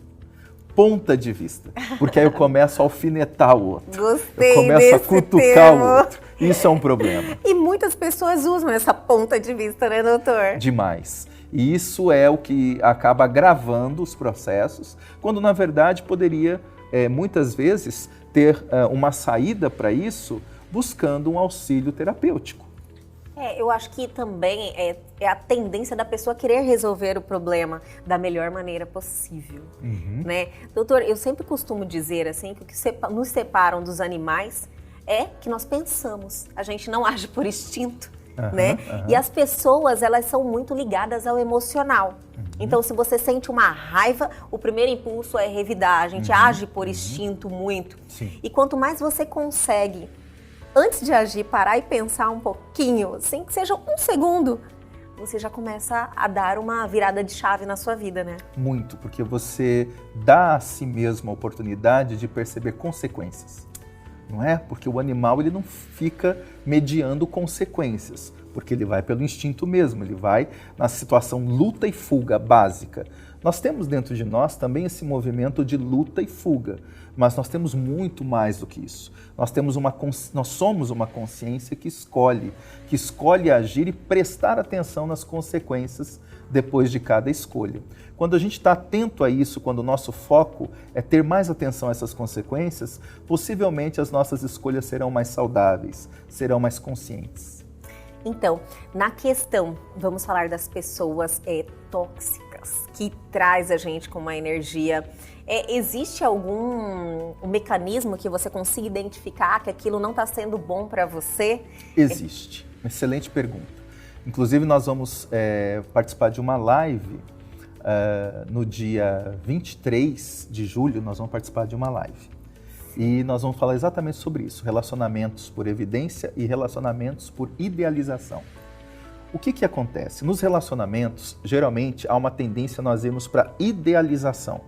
Ponta de vista. Porque aí eu começo a alfinetar o outro. Gostei. Eu começo a cutucar o outro. Isso é um problema. E muitas pessoas usam essa ponta de vista, né, doutor? Demais. E isso é o que acaba agravando os processos, quando na verdade poderia, muitas vezes, ter uma saída para isso buscando um auxílio terapêutico. Eu acho que também é a tendência da pessoa querer resolver o problema da melhor maneira possível, né? Doutor, eu sempre costumo dizer assim, que o que nos separam dos animais é que nós pensamos, a gente não age por instinto, né? E as pessoas, elas são muito ligadas ao emocional. Então, se você sente uma raiva, o primeiro impulso é revidar, a gente age por instinto muito. Sim. E quanto mais você consegue, antes de agir, parar e pensar um pouquinho, assim, que seja um segundo, você já começa a dar uma virada de chave na sua vida, né? Muito, porque você dá a si mesmo a oportunidade de perceber consequências, não é? Porque o animal ele não fica mediando consequências, porque ele vai pelo instinto mesmo, ele vai na situação luta e fuga básica. Nós temos dentro de nós também esse movimento de luta e fuga, mas nós temos muito mais do que isso. Nós somos uma consciência que escolhe agir e prestar atenção nas consequências depois de cada escolha. Quando a gente está atento a isso, quando o nosso foco é ter mais atenção a essas consequências, possivelmente as nossas escolhas serão mais saudáveis, serão mais conscientes. Então, na questão, vamos falar das pessoas tóxicas, que traz a gente com uma energia. Existe algum mecanismo que você consiga identificar que aquilo não está sendo bom para você? Existe. Excelente pergunta. Inclusive, nós vamos participar de uma live no dia 23 de julho, nós vamos participar de uma live. E nós vamos falar exatamente sobre isso, relacionamentos por evidência e relacionamentos por idealização. O que acontece? Nos relacionamentos, geralmente, há uma tendência nós irmos para idealização.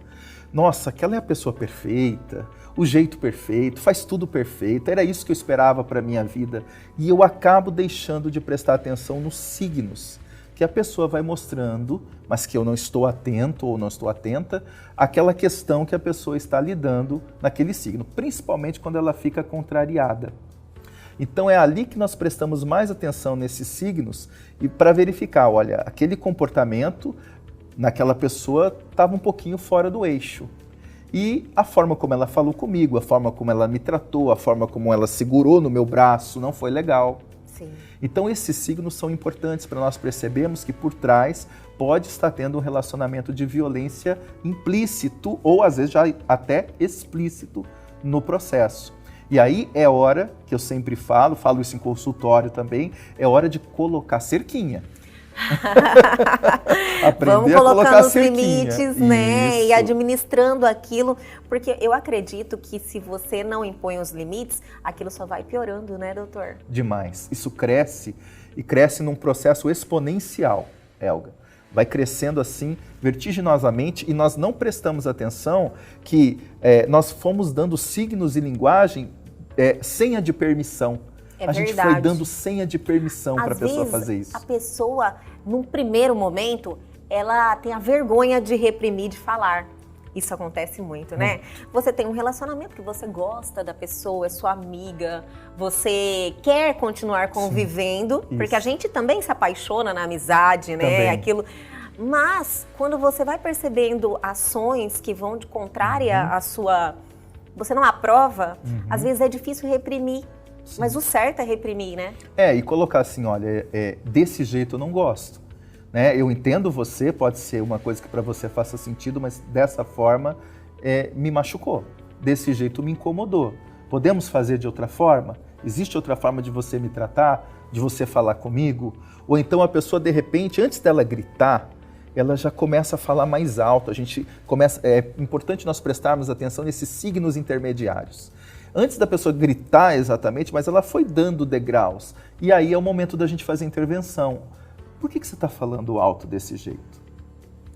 Nossa, aquela é a pessoa perfeita, o jeito perfeito, faz tudo perfeito, era isso que eu esperava para a minha vida. E eu acabo deixando de prestar atenção nos signos que a pessoa vai mostrando, mas que eu não estou atento ou não estou atenta, àquela questão que a pessoa está lidando naquele signo, principalmente quando ela fica contrariada. Então é ali que nós prestamos mais atenção nesses signos e para verificar, olha, aquele comportamento naquela pessoa estava um pouquinho fora do eixo. E a forma como ela falou comigo, a forma como ela me tratou, a forma como ela segurou no meu braço não foi legal. Sim. Então esses signos são importantes para nós percebermos que por trás pode estar tendo um relacionamento de violência implícito ou às vezes já até explícito no processo. E aí é hora, que eu sempre falo isso em consultório também, é hora de colocar cerquinha. Aprender Vamos a colocando colocar os limites, né? E Isso. administrando aquilo, porque eu acredito que se você não impõe os limites, aquilo só vai piorando, né, doutor? Demais. Isso cresce e cresce num processo exponencial, Elga. Vai crescendo assim vertiginosamente e nós não prestamos atenção que nós fomos dando signos e linguagem senha de permissão. A gente foi dando senha de permissão para a pessoa fazer isso. A pessoa, num primeiro momento, ela tem a vergonha de reprimir, de falar. Isso acontece muito, né? Você tem um relacionamento que você gosta da pessoa, é sua amiga, você quer continuar convivendo, porque a gente também se apaixona na amizade, né? Também. Aquilo. Mas, quando você vai percebendo ações que vão de contrária à sua... Você não aprova, às vezes é difícil reprimir. Sim. Mas o certo é reprimir, né? E colocar assim, olha, desse jeito eu não gosto. Né? Eu entendo você, pode ser uma coisa que para você faça sentido, mas dessa forma me machucou. Desse jeito me incomodou. Podemos fazer de outra forma? Existe outra forma de você me tratar? De você falar comigo? Ou então a pessoa, de repente, antes dela gritar, ela já começa a falar mais alto. É importante nós prestarmos atenção nesses signos intermediários. Antes da pessoa gritar exatamente, mas ela foi dando degraus. E aí é o momento da gente fazer intervenção. Por que você está falando alto desse jeito?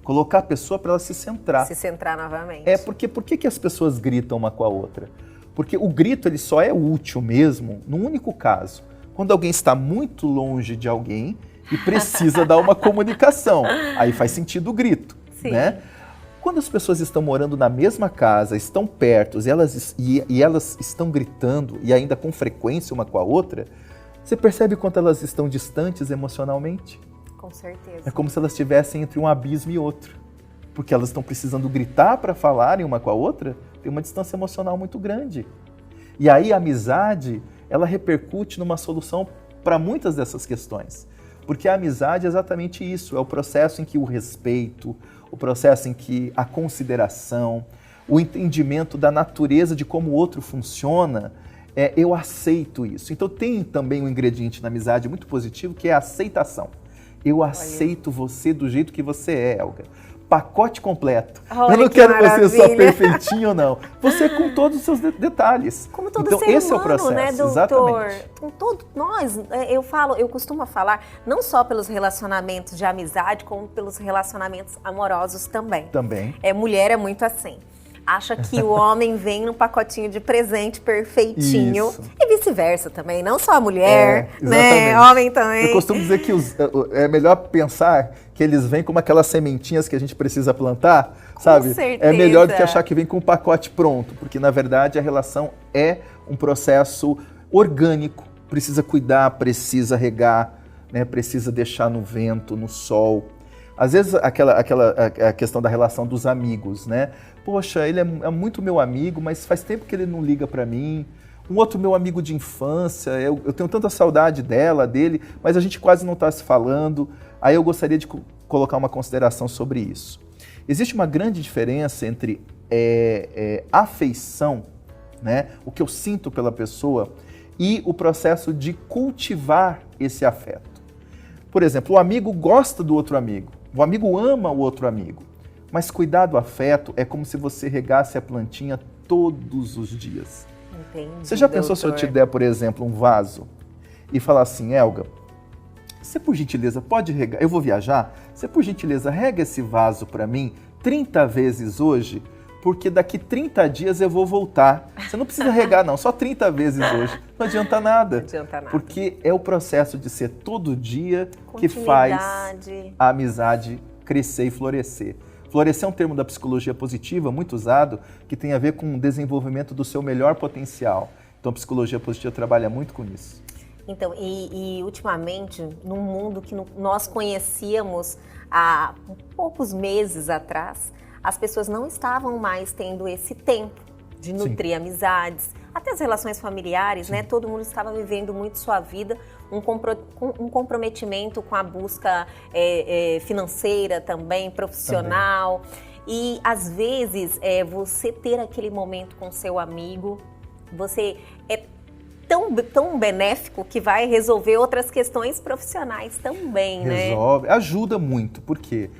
Colocar a pessoa para ela se centrar. Se centrar novamente. Porque por que as pessoas gritam uma com a outra? Porque o grito ele só é útil mesmo num único caso. Quando alguém está muito longe de alguém e precisa dar uma comunicação. Aí faz sentido o grito, né? Quando as pessoas estão morando na mesma casa, estão perto e elas estão gritando, e ainda com frequência uma com a outra, você percebe quanto elas estão distantes emocionalmente? Com certeza. É como se elas estivessem entre um abismo e outro. Porque elas estão precisando gritar para falarem uma com a outra, tem uma distância emocional muito grande. E aí a amizade, ela repercute numa solução para muitas dessas questões. Porque a amizade é exatamente isso, é o processo em que o respeito, o processo em que a consideração, o entendimento da natureza de como o outro funciona, eu aceito isso. Então tem também um ingrediente na amizade muito positivo, que é a aceitação. Eu aceito você do jeito que você é, Elga. Pacote completo. Olha, eu não quero você só perfeitinho, não. Você com todos os seus detalhes. Como todo então, ser esse humano, é o processo, né, doutor? exatamente. Com nós, eu costumo falar, não só pelos relacionamentos de amizade, como pelos relacionamentos amorosos também. Também. Mulher é muito assim. Acha que o homem vem num pacotinho de presente perfeitinho. Isso. E vice-versa também, não só a mulher, né? Homem também. Eu costumo dizer que é melhor pensar que eles vêm como aquelas sementinhas que a gente precisa plantar, sabe? Com certeza. É melhor do que achar que vem com um pacote pronto, porque na verdade a relação é um processo orgânico. Precisa cuidar, precisa regar, né? Precisa deixar no vento, no sol. Às vezes a questão da relação dos amigos, né? Poxa, ele é muito meu amigo, mas faz tempo que ele não liga para mim. Um outro meu amigo de infância, eu tenho tanta saudade dele, mas a gente quase não está se falando. Aí eu gostaria de colocar uma consideração sobre isso. Existe uma grande diferença entre afeição, né? O que eu sinto pela pessoa, e o processo de cultivar esse afeto. Por exemplo, o amigo gosta do outro amigo, o amigo ama o outro amigo, mas cuidar do afeto é como se você regasse a plantinha todos os dias. Entendi, você já pensou, se eu te der, por exemplo, um vaso e falar assim, Elga, você por gentileza pode regar, eu vou viajar, você por gentileza rega esse vaso para mim 30 vezes hoje, porque daqui 30 dias eu vou voltar. Você não precisa regar não, só 30 vezes hoje. Não adianta nada. Não adianta nada. Porque é o processo de ser todo dia que faz a amizade crescer e florescer. Florescer é um termo da psicologia positiva, muito usado, que tem a ver com o desenvolvimento do seu melhor potencial. Então a psicologia positiva trabalha muito com isso. Então, e ultimamente, num mundo que nós conhecíamos há poucos meses atrás, as pessoas não estavam mais tendo esse tempo de nutrir amizades, até as relações familiares, né? Todo mundo estava vivendo muito sua vida, um comprometimento com a busca financeira também, profissional. Também. E, às vezes, você ter aquele momento com seu amigo, você tão benéfico que vai resolver outras questões profissionais também, né? Resolve, ajuda muito, porque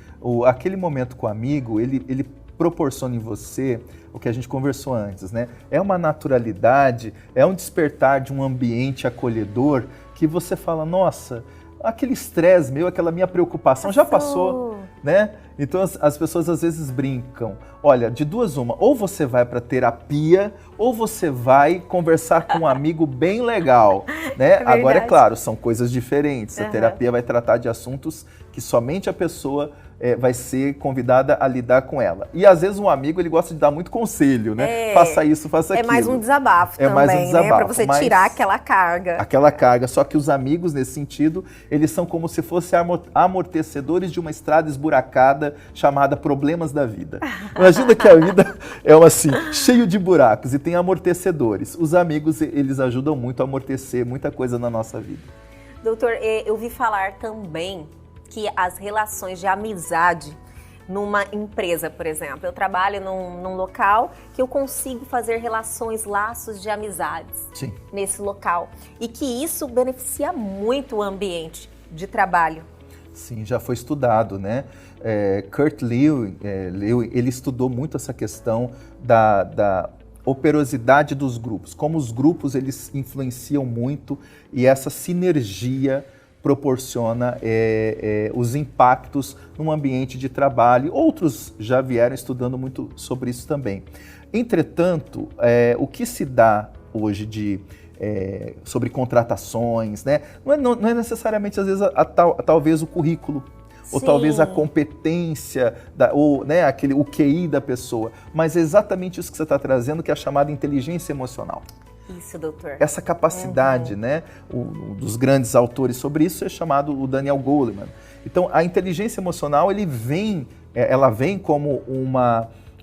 aquele momento com o amigo, ele proporciona em você o que a gente conversou antes, né? É uma naturalidade, é um despertar de um ambiente acolhedor que você fala, nossa, aquele estresse meu, aquela minha preocupação já passou, né? Então as pessoas às vezes brincam, olha, de duas uma, ou você vai para terapia ou você vai conversar com um amigo bem legal, né? Agora, é claro, são coisas diferentes. A terapia vai tratar de assuntos que somente a pessoa vai ser convidada a lidar com ela. E às vezes um amigo, ele gosta de dar muito conselho, né? Faça isso, faça aquilo. É mais um desabafo também, mais um desabafo, né? Para você tirar aquela carga. Aquela carga, só que os amigos, nesse sentido, eles são como se fossem amortecedores de uma estrada esburacada chamada problemas da vida. Imagina que a vida é assim, cheio de buracos e tem amortecedores. Os amigos, eles ajudam muito a amortecer muita coisa na nossa vida. Doutor, eu ouvi falar também que as relações de amizade numa empresa, por exemplo, eu trabalho num local que eu consigo fazer relações, laços de amizades nesse local e que isso beneficia muito o ambiente de trabalho. Sim, já foi estudado, né? Kurt Lewin, ele estudou muito essa questão da operosidade dos grupos, como os grupos eles influenciam muito e essa sinergia proporciona os impactos num ambiente de trabalho. Outros já vieram estudando muito sobre isso também. Entretanto, o que se dá hoje sobre contratações, né? Não é necessariamente, às vezes, talvez o currículo, ou talvez a competência, o QI da pessoa, mas é exatamente isso que você está trazendo, que é a chamada inteligência emocional. Isso, doutor. Essa capacidade, né? Um dos grandes autores sobre isso é chamado o Daniel Goleman. Então, a inteligência emocional, ela vem como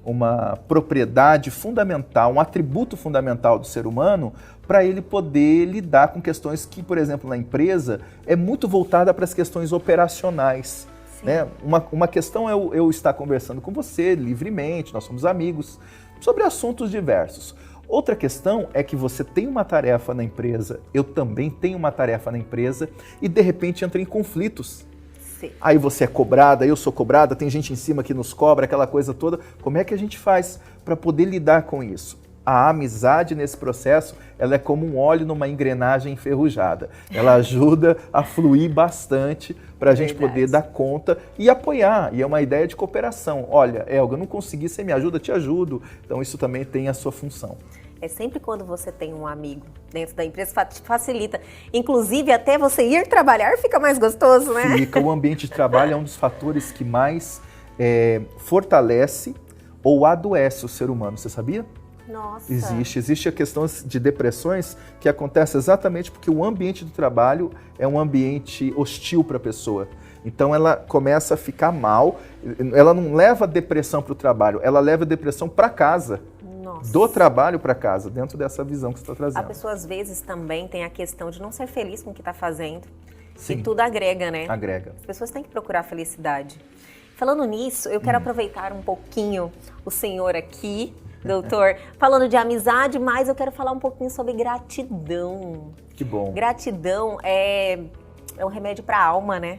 uma propriedade fundamental, um atributo fundamental do ser humano para ele poder lidar com questões que, por exemplo, na empresa, é muito voltada para as questões operacionais. Né? Uma questão é eu estar conversando com você livremente, nós somos amigos, sobre assuntos diversos. Outra questão é que você tem uma tarefa na empresa, eu também tenho uma tarefa na empresa e de repente entra em conflitos. Sim. Aí você é cobrada, eu sou cobrada, tem gente em cima que nos cobra, aquela coisa toda. Como é que a gente faz para poder lidar com isso? A amizade nesse processo, ela é como um óleo numa engrenagem enferrujada. Ela ajuda a fluir bastante para a gente poder dar conta e apoiar. E é uma ideia de cooperação. Olha, Elga, eu não consegui, você me ajuda, te ajudo. Então isso também tem a sua função. É sempre quando você tem um amigo dentro da empresa, facilita. Inclusive, até você ir trabalhar fica mais gostoso, né? Fica. O ambiente de trabalho é um dos fatores que mais fortalece ou adoece o ser humano. Você sabia? Nossa. Existe a questão de depressões que acontece exatamente porque o ambiente do trabalho é um ambiente hostil para a pessoa. Então ela começa a ficar mal, ela não leva a depressão para o trabalho, ela leva a depressão para casa. Nossa. Do trabalho para casa, dentro dessa visão que você está trazendo. A pessoa às vezes também tem a questão de não ser feliz com o que está fazendo. Sim. E tudo agrega, né? Agrega. As pessoas têm que procurar felicidade. Falando nisso, eu quero aproveitar um pouquinho o senhor aqui, doutor, falando de amizade, mas eu quero falar um pouquinho sobre gratidão. Que bom. Gratidão é um remédio para a alma, né?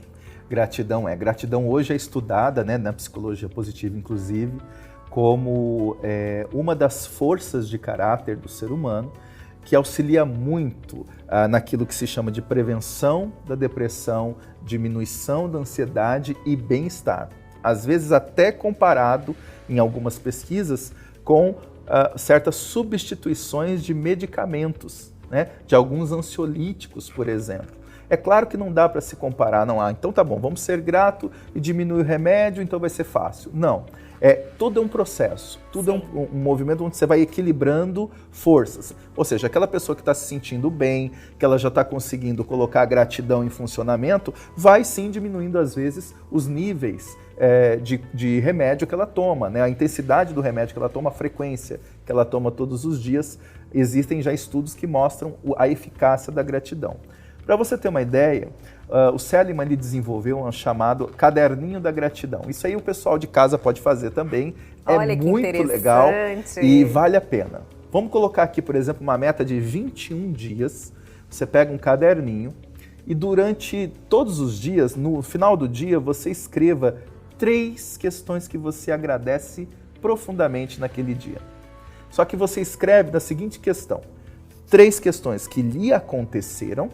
Gratidão Gratidão hoje é estudada, né, na psicologia positiva, inclusive, como uma das forças de caráter do ser humano, que auxilia muito naquilo que se chama de prevenção da depressão, diminuição da ansiedade e bem-estar. Às vezes até comparado, em algumas pesquisas, com certas substituições de medicamentos, né? De alguns ansiolíticos, por exemplo. É claro que não dá para se comparar, então tá bom, vamos ser grato e diminuir o remédio, então vai ser fácil. Não, tudo é um processo, tudo é um movimento onde você vai equilibrando forças. Ou seja, aquela pessoa que está se sentindo bem, que ela já está conseguindo colocar a gratidão em funcionamento, vai sim diminuindo às vezes os níveis de remédio que ela toma, né? A intensidade do remédio que ela toma, a frequência que ela toma todos os dias. Existem já estudos que mostram a eficácia da gratidão. Para você ter uma ideia, o Seligman ele desenvolveu um chamado Caderninho da Gratidão. Isso aí o pessoal de casa pode fazer também. Olha, é muito legal e vale a pena. Vamos colocar aqui, por exemplo, uma meta de 21 dias. Você pega um caderninho e durante todos os dias, no final do dia, você escreva 3 questões que você agradece profundamente naquele dia. Só que você escreve da seguinte questão: 3 questões que lhe aconteceram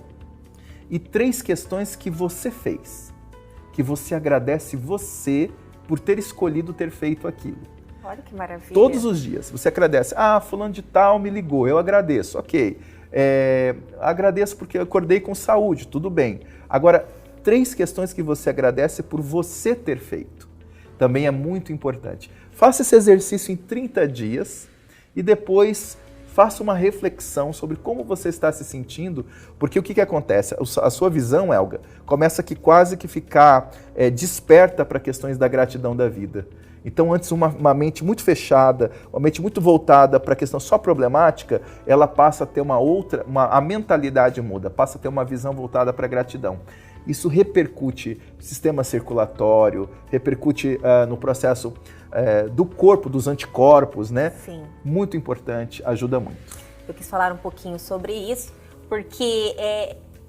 e 3 questões que você fez, que você agradece você por ter escolhido ter feito aquilo. Olha que maravilha. Todos os dias você agradece. Fulano de tal me ligou, eu agradeço, ok. Agradeço porque eu acordei com saúde, tudo bem. Agora, 3 questões que você agradece por você ter feito. Também é muito importante. Faça esse exercício em 30 dias e depois faça uma reflexão sobre como você está se sentindo, porque o que acontece? A sua visão, Elga, começa a quase que ficar desperta para questões da gratidão da vida. Então, antes, uma mente muito fechada, uma mente muito voltada para a questão só problemática, ela passa a ter a mentalidade muda, passa a ter uma visão voltada para a gratidão. Isso repercute no sistema circulatório, repercute no processo do corpo, dos anticorpos, né? Sim. Muito importante, ajuda muito. Eu quis falar um pouquinho sobre isso, porque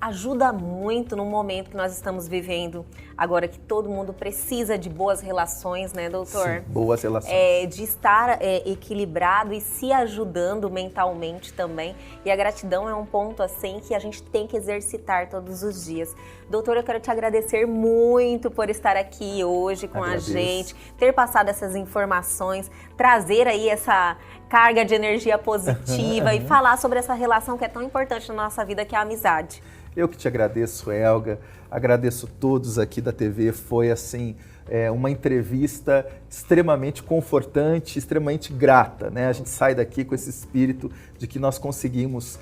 ajuda muito no momento que nós estamos vivendo, agora que todo mundo precisa de boas relações, né, doutor? Sim, boas relações. De estar equilibrado e se ajudando mentalmente também. E a gratidão é um ponto, assim, que a gente tem que exercitar todos os dias. Doutor, eu quero te agradecer muito por estar aqui hoje com a gente, ter passado essas informações, trazer aí essa carga de energia positiva e falar sobre essa relação que é tão importante na nossa vida, que é a amizade. Eu que te agradeço, Elga, agradeço todos aqui da TV, foi assim, uma entrevista extremamente confortante, extremamente grata, né? A gente sai daqui com esse espírito de que nós conseguimos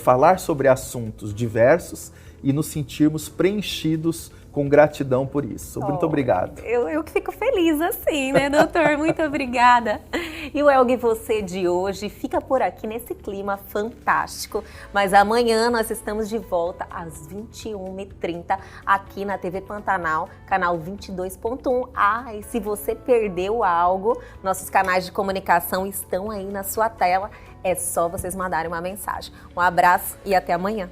falar sobre assuntos diversos e nos sentirmos preenchidos com gratidão por isso. Muito obrigado. Eu que fico feliz assim, né, doutor? Muito obrigada. E o Elga e Você de hoje fica por aqui nesse clima fantástico. Mas amanhã nós estamos de volta às 21h30 aqui na TV Pantanal, canal 22.1. E se você perdeu algo, nossos canais de comunicação estão aí na sua tela. É só vocês mandarem uma mensagem. Um abraço e até amanhã.